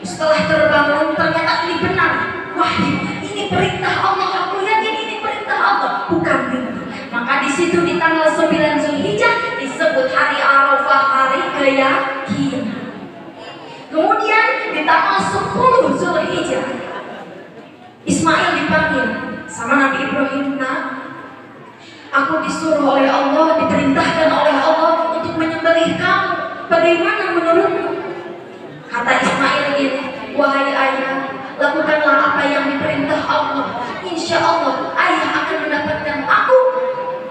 Setelah terbangun ternyata ini benar. Wah, ini perintah Allah. Aku yakin ini perintah Allah, bukan mimpi. Maka di situ di tanggal 9 Zulhijjah disebut hari Arafah, hari keyakinan. Kemudian di tanggal 10 Zulhijjah, Ismail dipanggil sama Nabi Ibrahim. Nah, aku disuruh oleh Allah, diperintahkan oleh Allah untuk menyembelih kamu. Bagaimana menurutmu? Kata Ismail gini, wahai ayah, lakukanlah apa yang diperintah Allah. Insya Allah ayah akan mendapatkan aku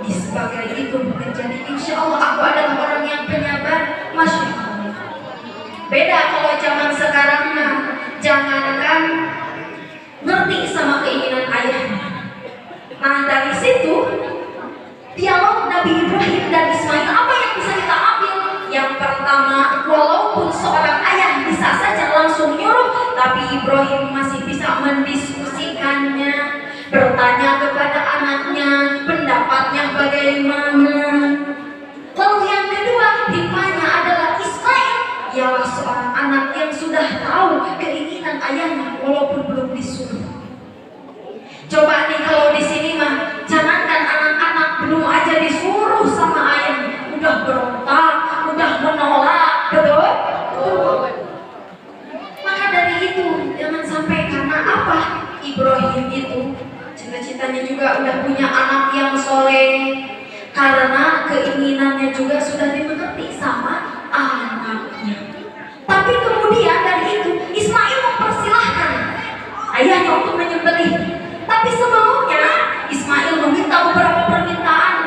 di sebagai itu menjadi. Insya Allah aku adalah orang yang penyabar. Masya Allah. Beda kalau zaman sekarang, jangankan ngerti sama keinginan ayahnya. Nah, dari situ dialog Nabi Ibrahim dan Ismail, apa yang bisa kita ambil? Yang pertama, walaupun seorang ayah bisa saja langsung nyuruh, tapi Ibrahim masih bisa mendiskusikannya, bertanya kepada anaknya, pendapatnya bagaimana. Lalu yang kedua, hikmahnya adalah Ismail ialah seorang anak yang sudah tahu keinginan ayahnya walaupun belum disuruh. Coba nih kalau di sini mah, jangankan anak-anak belum aja disuruh sama ayahnya, udah berontak, udah menolak, betul? Maka dari itu jangan sampai karena apa? Ibrahim itu cita-citanya juga udah punya anak yang soleh, karena keinginannya juga sudah dimengerti sama anaknya. Tapi kemudian dari itu Ismail mempersilahkan ayahnya untuk menyembelih. Tapi sebelumnya Ismail meminta beberapa permintaan.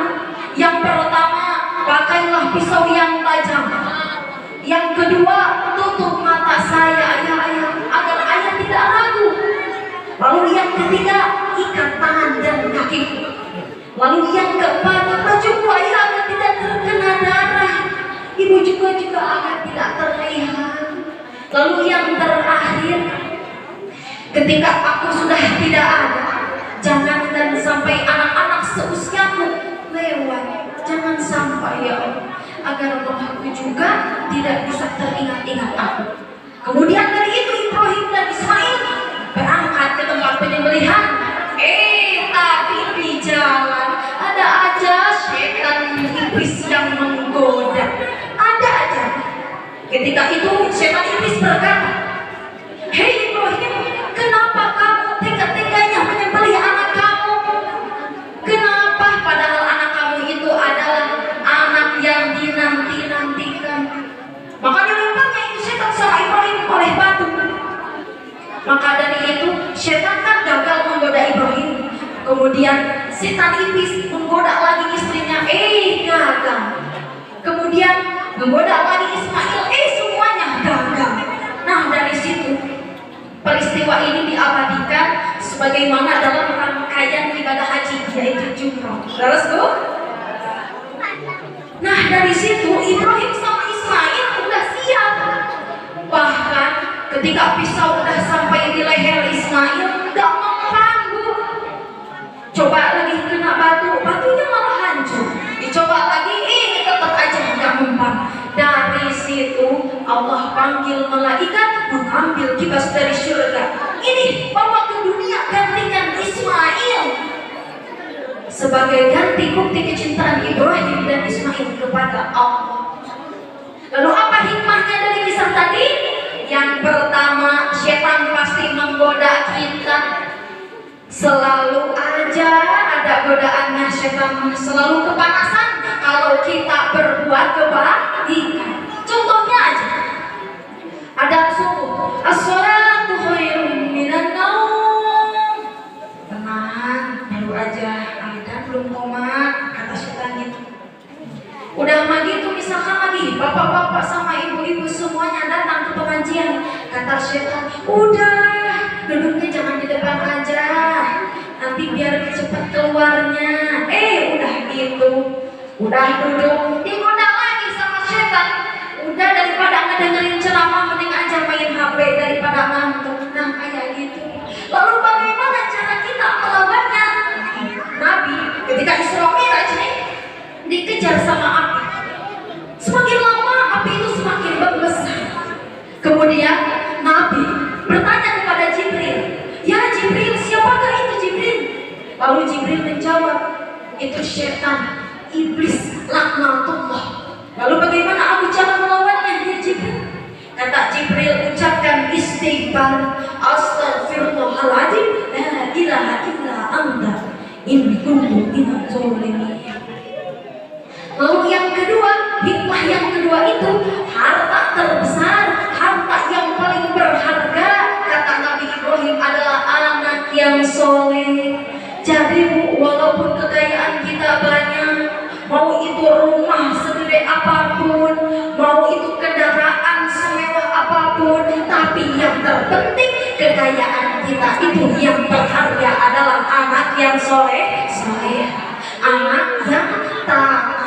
Yang pertama, pakailah pisau yang tajam. Yang kedua, tutup mata saya ayah agar ayah tidak ragu. Lalu yang ketiga, ikat tangan dan kaki. Lalu yang keempat, bajuku ayah agar tidak terkena darah. Ibu juga agar tidak terlihat. Lalu yang terakhir, ketika aku sudah tidak ada, jangankan sampai anak-anak seusiaku lewat, jangan sampai ya Allah, agar rohku juga tidak bisa teringat-ingat aku. Kemudian dari itu Ibrahim dan Ismail berangkat ke tempat penyembelihan. Tapi di jalan ada aja setan iblis yang menggoda. Ada aja. Ketika itu setan iblis berkata, hei Ibrahim, kenapa kamu tega-teganya menyembelih anak kamu? Kenapa? Padahal anak kamu itu adalah anak yang dinanti-nantikan. Maka dilemparnya itu setan sama Ibrahim oleh batu. Maka dari itu setan kan gagal menggoda Ibrahim. Kemudian setan iblis menggoda lagi istrinya, gagal. Kemudian menggoda lagi Ismail, semuanya gagal. Nah, dari situ peristiwa ini diabadikan sebagaimana dalam rangkaian ibadah haji, yaitu jumrah. Terus Bu? Nah, dari situ Ibrahim sama Ismail udah siap. Bahkan ketika pisau udah sampai di leher Ismail, gak mempan Bu. Coba lagi kena batunya malah hancur. Dicoba lagi, tetap aja gak mempan. Dari situ Allah panggil malaikat mengambil kibas dari surga. Ini bawa ke dunia, gantikan Ismail sebagai ganti bukti kecintaan Ibrahim dan Ismail kepada Allah. Lalu apa hikmahnya dari kisah tadi? Yang pertama, setan pasti menggoda kita. Selalu aja ada godaannya setan, selalu kepanasan kalau kita berbuat kebaikan. Contohnya aja, ada subuh, as-salatu khairum minan naum. Tenang, Udah, duduknya jangan di depan aja. Nanti biar cepat keluarnya. Udah gitu. Udah duduk, digoda lagi sama setan. Udah, daripada ngedengerin ceramah mending aja main HP daripada ngantuk. Nah, kayak gitu. Lalu bagaimana cara kita melawannya? Nabi ketika Isra Mi'raj nih dikejar sama api. Semakin lama api itu semakin membesar. Kemudian Nabi bertanya kepada Jibril, "Ya Jibril, siapakah itu Jibril?" Lalu Jibril menjawab, "Itu setan, iblis, laknatullah." Lalu bagaimana aku cara melawannya, ya Jibril? Kata Jibril, ucapkan istighfar, astaghfirullahaladzim, la ilaha illa anta, inni kuntu minadz zalimin. Lalu yang kedua, hikmah yang kedua itu harta terbesar, harta yang paling berharga, kata Nabi Ibrahim adalah anak yang soleh. Jadi Bu, walaupun kekayaan kita banyak, mau itu rumah segede apapun, mau itu kendaraan semewah apapun, tapi yang terpenting kekayaan kita itu yang berharga adalah anak yang soleh, anak yang taat.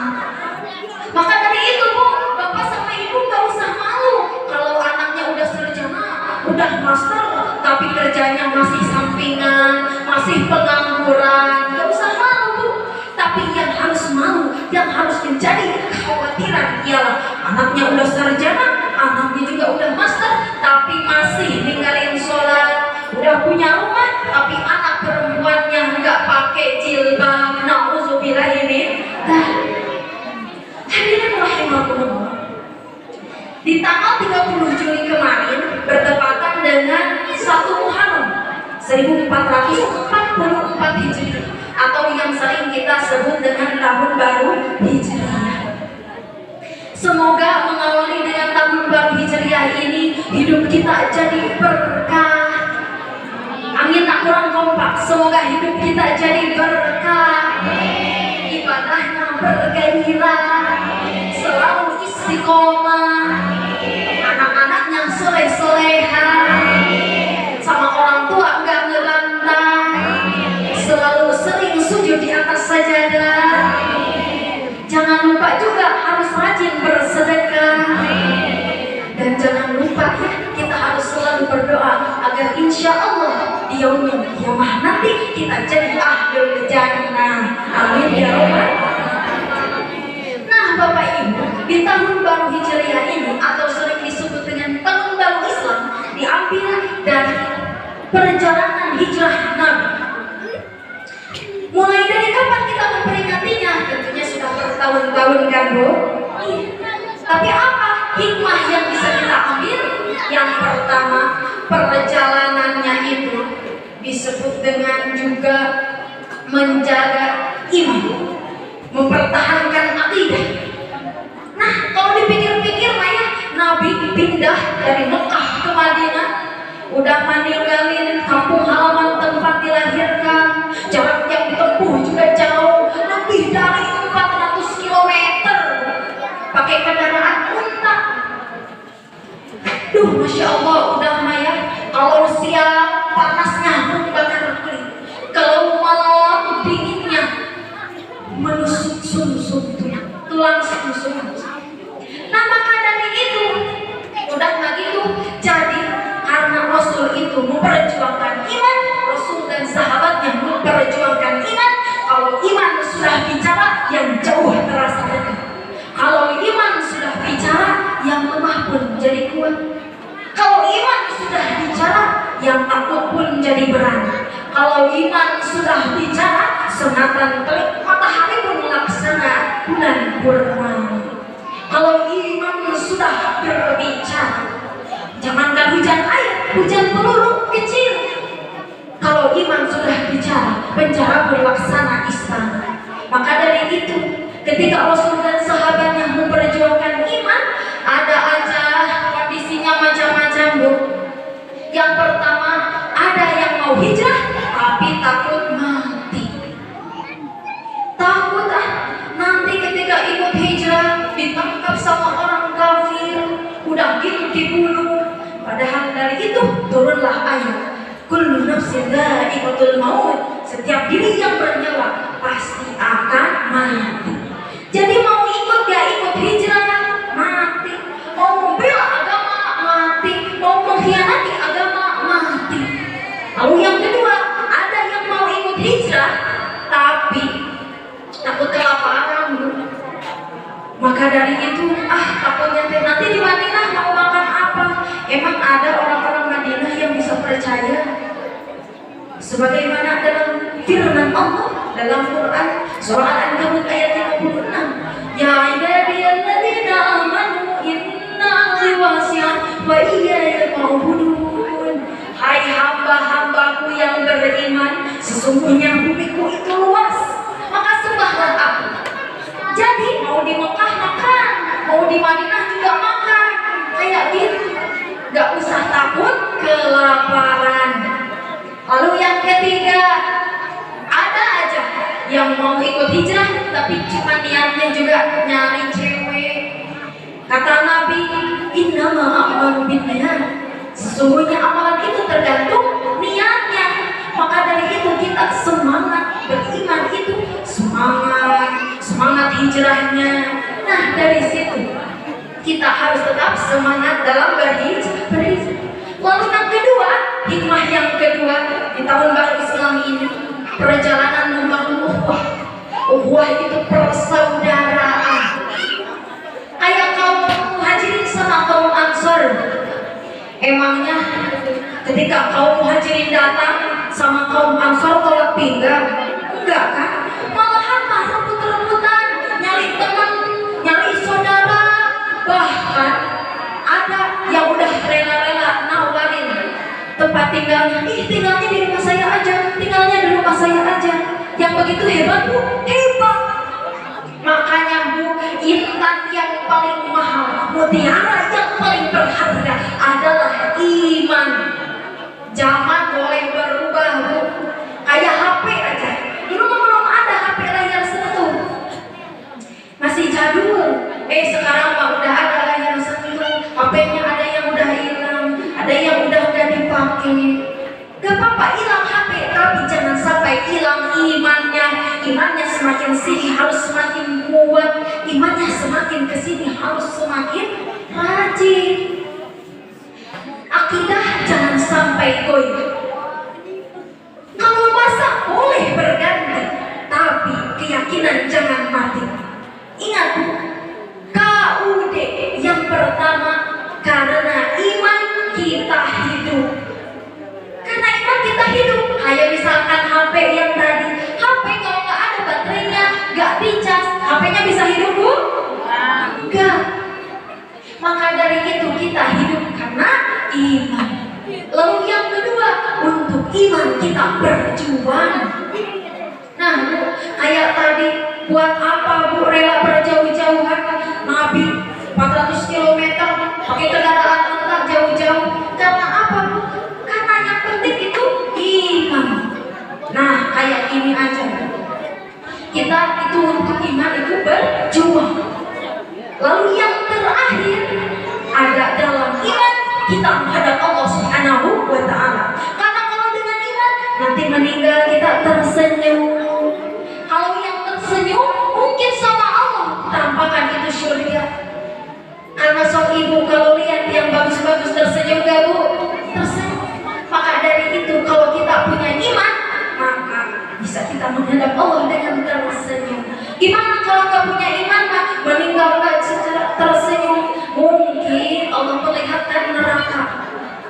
Maka dari itu Bu, bapak sama ibu gak usah malu kalau anaknya udah sarjana, udah master, tapi kerjanya masih sampingan, masih pengangguran. Gak usah malu Bu. Tapi yang harus malu, yang harus menjadi kekhawatiran ialah anaknya udah sarjana, anaknya juga udah master, tapi masih ninggalin sholat, udah punya rumah, tapi anak perempuannya nggak pakai jilbab. Nauzubillah min dzalik. Hadirin rahimakumullah. Di tanggal 30 Juli kemarin bertepatan dengan 1 Muharram 1444 Hijriah atau yang sering kita sebut dengan tahun baru Hijriah. Semoga mengawali dengan tahun baru Hijriah ini hidup kita jadi berkah. Amin, tak kurang kompak. Semoga hidup kita jadi berkah, ibadahnya bergairah, selalu istiqomah, anak-anaknya soleh-soleha, sama orang tua enggak ngebantah, selalu sering sujud di atas sajadah. Jangan lupa juga harus rajin bersedekah. Dan jangan lupa ya, kita harus selalu berdoa agar insya Allah di yaumil qiyamah nanti kita jadi ahlul jannah. Amin ya rabbal alamin. Nah Bapak Ibu, di tahun baru Hijriah ini atau sering disebut dengan tahun baru Islam diambil dari perjalanan hijrah Nabi. Mulai dari kapan kita memperingatinya? Tentunya sudah bertahun-tahun kan Bu? Tapi apa hikmah yang bisa kita ambil? Yang pertama, perjalanannya itu disebut dengan juga menjaga iman, mempertahankan akidah. Nah, kalau dipikir-pikir ya, Nabi pindah dari Mekah ke Madinah, udah meninggalin kampung halaman tempat dilahirkan, jarak yang ditempuh juga jauh, lebih dari 400 km, pakai kendaraan unta. Masya Allah, udah Maya, kalau siang panasnya membakar kulit, kalau malam dinginnya menusuk sum-sum tulang sum-sum. Nah maka dari itu, udah begitu, jadi karena Rasul itu memperjuangkan iman, Rasul dan sahabatnya memperjuangkan iman. Kalau iman sudah bicara, yang jauh terasa dekat. Kalau iman sudah bicara, yang lemah pun jadi kuat. Kalau iman sudah bicara, yang takut pun jadi berani. Kalau iman sudah bicara, sunatan telik matahari pun laksana bulan purnama. Kalau iman sudah berbicara, jangankan hujan air, hujan peluru kecil. Kalau iman sudah bicara, penjara berlaksana istana. Maka dari itu, ketika Rasul dan sahabatnya memperjuangkan iman, ada aja kondisinya macam-macam Bu. Yang pertama, ada yang mau hijrah tapi takut mati. Takut nanti ketika ikut hijrah ditangkap sama orang kafir, udah gitu dibunuh. Padahal dari itu turun turunlah ayat kullu nafsin dha'iqatul maut, setiap diri yang bernyawa pasti akan mati. Jadi mau ikut gak ikut hijrah mati, mau membela agama mati, mau mengkhianati agama mati. Lalu yang kedua, ada yang mau ikut hijrah tapi takut kelaparan, Bu. Maka dari itu takutnya nanti di Madinah mau makan apa. Emang ada orang-orang Madinah yang bisa percaya? Sebagaimana dalam firman Allah dalam Quran surah Al-Ankabut ayat 56, ya ibadiyalladzina amanu inna ardi wasi'ah wa iyaya fa'budun. Hai hamba-hambaku yang beriman, sesungguhnya bumiku itu luas, maka sembahlah aku. Jadi mau di Mekah makan, mau di Madinah juga makan, kayak gitu. Gak usah takut kelaparan. Lalu yang ketiga, ada aja yang mau ikut hijrah tapi cuma niatnya juga nyari cewek. Kata Nabi, innama a'malu binniyat, sesungguhnya amalan itu tergantung niatnya. Maka dari itu kita semangat beriman itu semangat hijrahnya. Nah, dari situ kita harus tetap semangat dalam berhijrah. Lalu yang kedua, hikmah yang kedua di tahun baru Islam ini, perjalanan membangun ukhuwah. Ukhuwah itu persaudaraan. Kayak kaum muhajirin sama kaum ansor. Emangnya ketika kaum muhajirin datang sama kaum ansor tolak pinggang? Enggak kan? Malahan rebut-rebutan, nyari teman, nyari saudara. Bahkan ada yang udah rela-rela nawarin tempat tinggalnya. Tinggalnya di rumah saya aja, tinggalnya di rumah saya aja. Yang begitu hebat, Bu, hebat. Makanya, Bu, intan yang paling mahal, mutiara yang paling berharga adalah iman. Zaman boleh berubah, Bu. Kayak HP aja. Dulu belum ada HP layar sentuh, masih jadul. Sekarang mah udah ada layar sentuh. HP-nya ada yang udah hilang, ada yang udah dipakai. Gak apa-apa hilang HP, tapi jangan sampai hilang imannya. Imannya semakin sini harus semakin kuat, imannya semakin kesini harus semakin rajin. Akidah jangan sampai goyah. Kalau masa boleh berganti, tapi keyakinan jangan mati. Ingat, Bu, KUD yang pertama, karena iman kita hidup. Karena iman kita hidup. Kayak misalkan HP yang tadi, HP kalau nggak ada baterainya, nggak dicas, HP-nya bisa hidup, Bu? Enggak. Maka dari itu kita hidup karena iman. Lalu yang kedua, untuk iman kita berjuang. Nah, Bu, kayak tadi, buat apa, Bu, rela berjauh-jauhan? Nabi 400 km pakai kendaraan unta jauh-jauh. Karena apa, Bu? Karena yang penting itu iman. Nah, kayak ini aja, kita itu untuk iman itu berjuang. Lalu yang terakhir, ada dalam iman kita menghadap Allah Subhanahu wa Ta'ala. Karena kalau dengan iman nanti meninggal kita tersenyum. Kalau yang tersenyum mungkin sama Allah tampakan itu surga. Karena sok ibu kalau lihat yang bagus-bagus tersenyum gak, Bu? Tersenyum. Maka dari itu kalau kita punya iman, maka bisa kita menghadap Allah dengan tersenyum. Gimana kalau nggak punya iman, Pak? Meninggal nggak secara tersenyum? Mungkin Allah melihatkan neraka,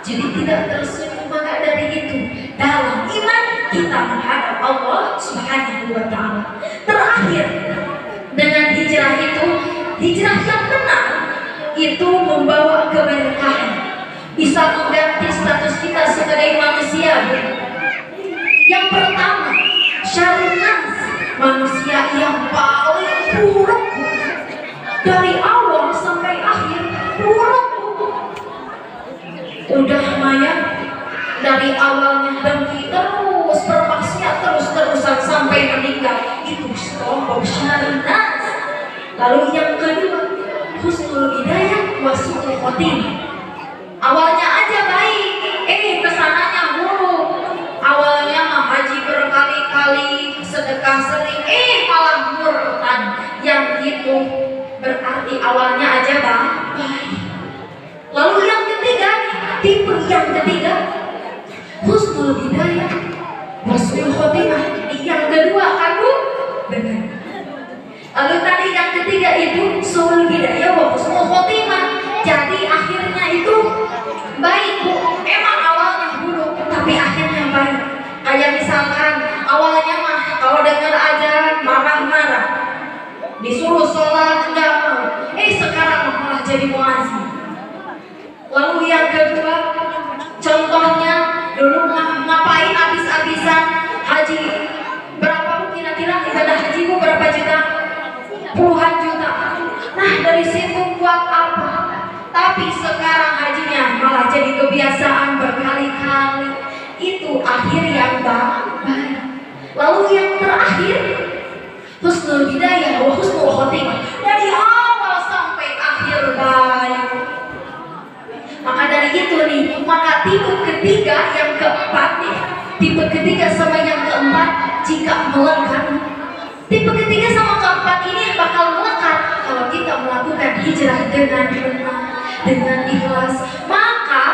jadi tidak tersenyum. Maka dari itu dalam iman kita menghadap Allah Subhanahu wa Ta'ala. Terakhir, dengan hijrah itu, hijrah yang benar itu membawa keberkahan, bisa mengganti status kita sebagai manusia. Yang pertama, syariat manusia yang paling buruk, dari awal sampai akhir buruk. Udah maya dari awalnya dengki terus, bermaksiat terus-terusan sampai meninggal, itu kelompok syariat. Lalu yang kedua, husnul hidayah wa su'ul khotimah. Awalnya aja baik, Kesananya buruk. Awalnya mah haji berkali-kali, sedekah sering, malah murtad. Yang itu berarti awalnya aja baik. Lalu yang ketiga, tipe yang ketiga, husnul hidayah, husnul khotimah. Yang kedua, aduh, benar. Lalu tadi yang ketiga itu suul hidayah wa husnul khotimah. Jadi akhirnya itu baik, Bu. Emang awalnya buruk, tapi akhirnya baik. Kayak misalkan awalnya mah kalau dengar aja marah-marah, disuruh sholat nggak mau. Sekarang malah jadi muazin. Lalu yang kedua, contohnya dulu ngapain habis-habisan haji. Berapa Bu kira-kira ibadah haji Bu berapa juta? Puluhan juta. Nah dari situ buat apa? Tapi sekarang hajinya malah jadi kebiasaan berkali-kali. Itu akhir yang baik. Lalu yang terakhir, husnul hidayah wa husnul khotimah. Dari awal sampai akhir baik. Maka dari itu nih, maka tipe ketiga yang keempat nih, tipe ketiga sama yang keempat jika melekat. Tipe ketiga sama keempat ini bakal melekat kalau kita melakukan hijrah dengan benar, dengan ikhlas. Maka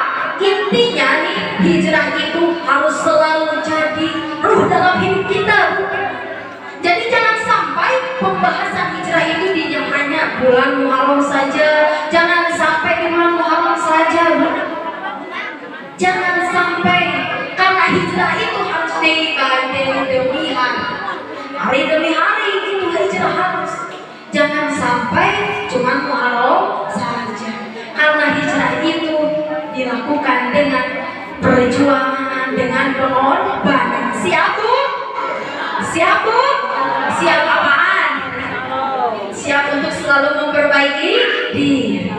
intinya nih, hijrah itu harus selalu jadi ruh dalam hidup kita, Bu. Jadi jangan sampai pembahasan hijrah itu hanya bulan Muharram saja. Jangan sampai di bulan Muharram saja, Bu. Jangan sampai, karena hijrah itu harus day by day demi hari, hari demi hari itu hijrah harus. Jangan sampai cuma Muharram saja, karena hijrah itu dilakukan dengan perjuangan, dengan pengorbanan. Siap Bu? Siap Bu? Siap apaan? Siap untuk selalu memperbaiki diri.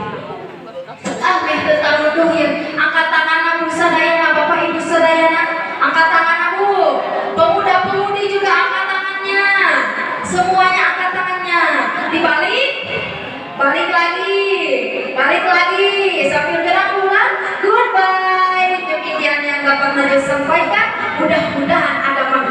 Tetaruduh ya, angkat tangan Bu sadayana, Bapak Ibu sadayana, angkat tangan Bu. Pemuda-pemudi juga angkat tangannya. Semuanya angkat tangannya. Dibalik, balik lagi, sambil gerak pulang. Goodbye. Demikian yang dapat Nadia sampaikan. Mudah-mudahan ada manfaat